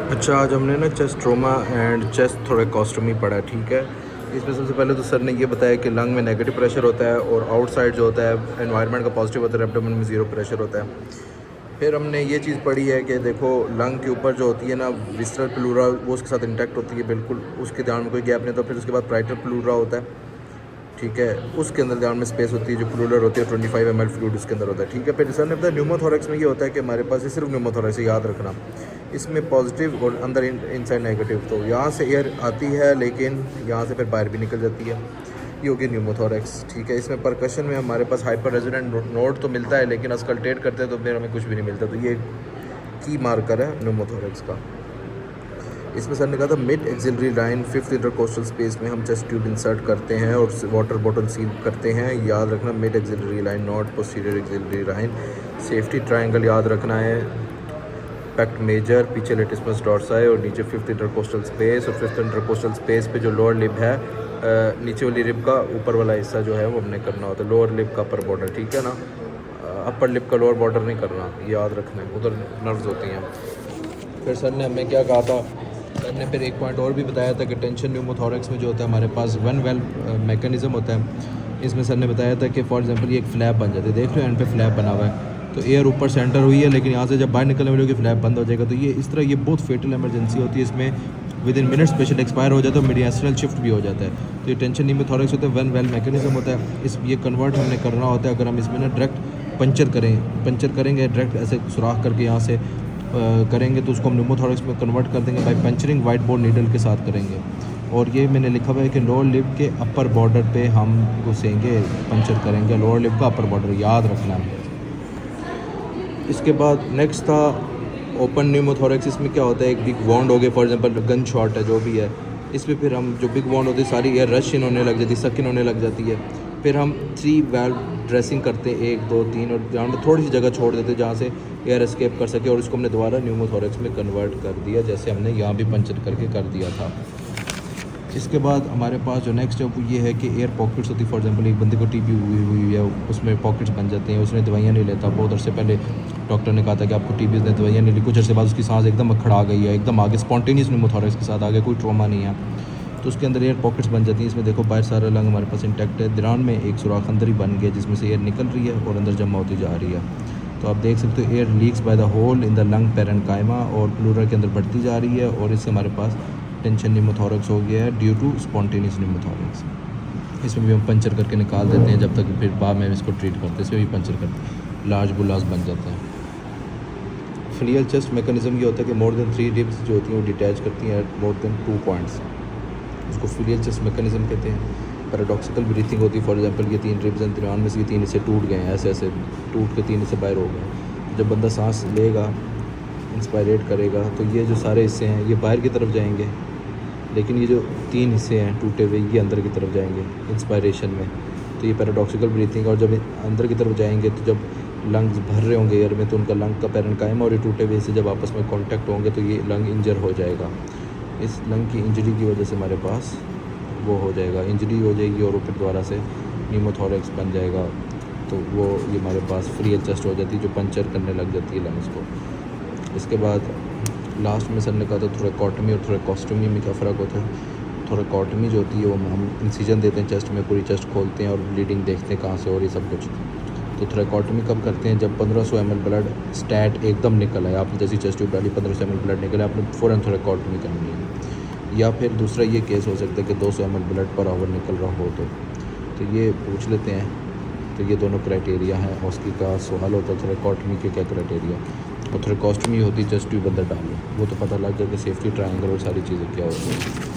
अच्छा, आज हमने ना चेस्ट ट्रोमा एंड चेस्ट थोरेकोस्टोमी पढ़ा, ठीक है। इसमें सबसे पहले तो सर ने ये बताया कि लंग में नेगेटिव प्रेशर होता है और आउटसाइड जो होता है एनवायरनमेंट का पॉजिटिव होता है, एब्डोमेन में ज़ीरो प्रेशर होता है। फिर हमने ये चीज़ पढ़ी है कि देखो लंग के ऊपर जो होती है ना विस्रल प्लूरा, वो उसके साथ इंटैक्ट होती है बिल्कुल, उसके ध्यान में कोई गैप नहीं होता। फिर उसके बाद प्राइटर प्लूरा होता है, ठीक है, उसके अंदर ध्यान में स्पेस होती है, जो प्लूरल होती है 25 ml फ्लूइड उसके अंदर होता है, ठीक है। फिर सर ने बताया न्यूमोथोरैक्स में ये होता है कि हमारे पास ये सिर्फ न्यूमोथोरैक्स है, याद रखना, इसमें पॉजिटिव और अंदर इनसाइड नेगेटिव। तो यहाँ से एयर आती है लेकिन यहाँ से फिर बाहर भी निकल जाती है, ये हो गया न्यूमोथोरैक्स, ठीक है। इसमें परकशन में हमारे पास हाइपर रेजिडेंट नोड तो मिलता है, लेकिन अस्कल्टेट करते हैं तो फिर हमें कुछ भी नहीं मिलता। तो ये की मार्कर है न्यूमोथोरैक्स का। इसमें सर ने कहा था mid axillary line 5th intercostal space में हम चेस्ट ट्यूब इंसर्ट करते हैं और वाटर बॉटल सील करते हैं, याद रखना mid axillary line, not posterior axillary line. Safety triangle याद रखना है, पेक्ट मेजर, पीछे लेटिसमस डॉर्साई और नीचे 5th इंटरकोस्टल स्पेस। और 5th इंटरकोस्टल स्पेस पे जो लोअर लिप है, नीचे वाली रिब का ऊपर वाला हिस्सा जो है वो हमने करना होता है, लोअर लिप का अपर बॉर्डर, ठीक है ना। अपर लिप का लोअर बॉर्डर नहीं करना, याद रखना है, उधर नर्व्स होती हैं। फिर सर ने हमें क्या कहा था, सर ने फिर एक पॉइंट और भी बताया था कि टेंशन न्यूमोथोरैक्स में जो होता है हमारे पास वन वेल्व मैकेनिज़्म होता है। इसमें सर ने बताया था कि फॉर एग्जांपल ये एक फ्लैप बन जाती है, देख रहे हो एंड पे फ्लैप बना हुआ है, तो एयर ऊपर सेंटर हुई है, लेकिन यहाँ से जब बाहर निकलने वाली होगी फ्लैप बंद हो जाएगा। तो ये इस तरह ये बहुत फेटल इमरजेंसी होती है, इसमें with in minutes patient expire हो जाता है, मीडियास्ट्रल शिफ्ट भी हो जाता है। तो ये टेंशन न्यूमोथोरैक्स होता है, वन वेल्व मैकेनिज्म होता है। इस ये कन्वर्ट हमने करना होता है, अगर हम इसमें ना डायरेक्ट पंचर करेंगे डायरेक्ट ऐसे सुराख करके यहाँ से करेंगे तो उसको हम न्यूमोथोरैक्स में कन्वर्ट कर देंगे by puncturing wide bore needle के साथ करेंगे। और ये मैंने लिखा हुआ है कि लोअर लिप के अपर बॉर्डर पे हम घुसेंगे, पंचर करेंगे लोअर लिप का अपर बॉर्डर, याद रखना है। इसके बाद नेक्स्ट था ओपन न्यूमोथोरैक्स। इसमें क्या होता है, एक बिग वाउंड हो गया, फॉर एग्जांपल गन शॉट है जो भी है, इसमें फिर हम जो बिग वाउंड होती है सारी एयर रश इन होने लग जाती है, सक इन होने लग जाती है। फिर हम 3 वैल्व ड्रेसिंग करते हैं, 1 2 3, और जहाँ पर थोड़ी सी जगह छोड़ देते हैं जहाँ से एयर एस्केप कर सके, और इसको हमने दोबारा न्यूमोथोरैक्स में कन्वर्ट कर दिया, जैसे हमने यहाँ भी पंचर करके कर दिया था। इसके बाद हमारे पास जो नेक्स्ट है वो ये है कि एयर पॉकेट्स होती है। फॉर एग्जांपल एक बंदे को टीबी हुई है, उसमें पॉकेट्स बन जाते हैं, उसने दवाइयाँ नहीं लेता, बहुत अरसे पहले डॉक्टर ने कहा था कि आपको टीबी, उसने दवाइयाँ नहीं ली, कुछ अरसे बाद उसकी सांस एकदम अखड़ा गई है, एकदम आगे स्पॉन्टेनियस न्यूमोथोरैक्स के साथ आगे, कोई ट्रॉमा नहीं है, तो उसके अंदर एयर पॉकेट्स बन जाती हैं। इसमें देखो बाहर सारा लंग हमारे पास इंटैक्ट है, दिरान में एक सुराख अंदर ही बन गया जिसमें से एयर निकल रही है और अंदर जमा होती जा रही है। तो आप देख सकते हो air leaks by the hole in the lung parenchyma, और प्लूरा के अंदर बढ़ती जा रही है, और इससे हमारे पास टेंशन न्यूमोथोरैक्स हो गया है ड्यू टू स्पॉन्टेनियस न्यूमोथोरैक्स। इसमें भी हम पंचर करके निकाल देते हैं, जब तक फिर बाद में इसको ट्रीट करते हैं, इसमें भी पंचर करते हैं, लार्ज बुलास बन जाते हैं। फ्लियल चेस्ट मैकेनिज्म ये होता है कि मोर देन 3 रिब्स जो होती हैं वो डिटैच करती हैं एट मोर देन 2 पॉइंट्स, उसको फ्लियल चेस्ट मैकेनिज्म कहते हैं। पैराडॉक्सिकल ब्रीथिंग होती है, फॉर एग्जांपल ये 3 रिब्स हैं, दरमियान में से ये 3 हिस्से टूट गए हैं, ऐसे ऐसे टूट के 3 हिस्से बाहर हो गए। जब बंदा सांस लेगा, इंस्पायरेट करेगा, तो ये जो सारे हिस्से हैं ये बाहर की तरफ जाएंगे, लेकिन ये जो 3 हिस्से हैं टूटे हुए ये अंदर की तरफ जाएंगे इंस्पायरेशन में। तो ये पैराडॉक्सिकल ब्रीथिंग। और जब अंदर की तरफ जाएंगे तो जब लंग्स भर रहे होंगे एयर में, तो उनका लंग का पैरेन्काइमा और ये टूटे हुए हिस्से जब आपस में कांटेक्ट होंगे तो ये लंग इंजर हो जाएगा। इस लंग की इंजरी की वजह से हमारे पास वो हो जाएगा, इंजरी हो जाएगी, और फिर दोबारा से न्यूमोथोरैक्स बन जाएगा, तो वो ये हमारे पास फ्री चेस्ट हो जाती है जो पंचर करने लग जाती है लंग्स को। इसके बाद लास्ट में सर ने कहा था थोरेकोटमी और थोरेकोस्टोमी में क्या फ़र्क होता है। थोरेकोटमी जो होती है वो हम इंसिजन देते हैं चेस्ट में, पूरी चेस्ट खोलते हैं और ब्लीडिंग देखते हैं कहाँ से, और ये सब कुछ। तो थोरेकोटमी कब करते हैं, जब 1500 ml ब्लड स्टैट एकदम निकल आए, आपने जैसी चेस्ट ट्यूब डाली 1500 ml ब्लड निकले, आपने फ़ौरन थोरेकोटमी करनी है। या फिर दूसरा ये केस हो सकता है कि 200 ml ब्लड पर आवर निकल रहा हो, तो ये पूछ लेते हैं। तो ये दोनों क्राइटेरिया हैं, उसकी का सवाल होता है थोरेकोटमी के क्या क्राइटेरिया, और थोरेकोस्टमी होती है चेस्ट ट्यूब अंदर डालो, वो तो पता लग जाए कि सेफ्टी ट्रायंगल और सारी चीज़ें क्या होती हैं।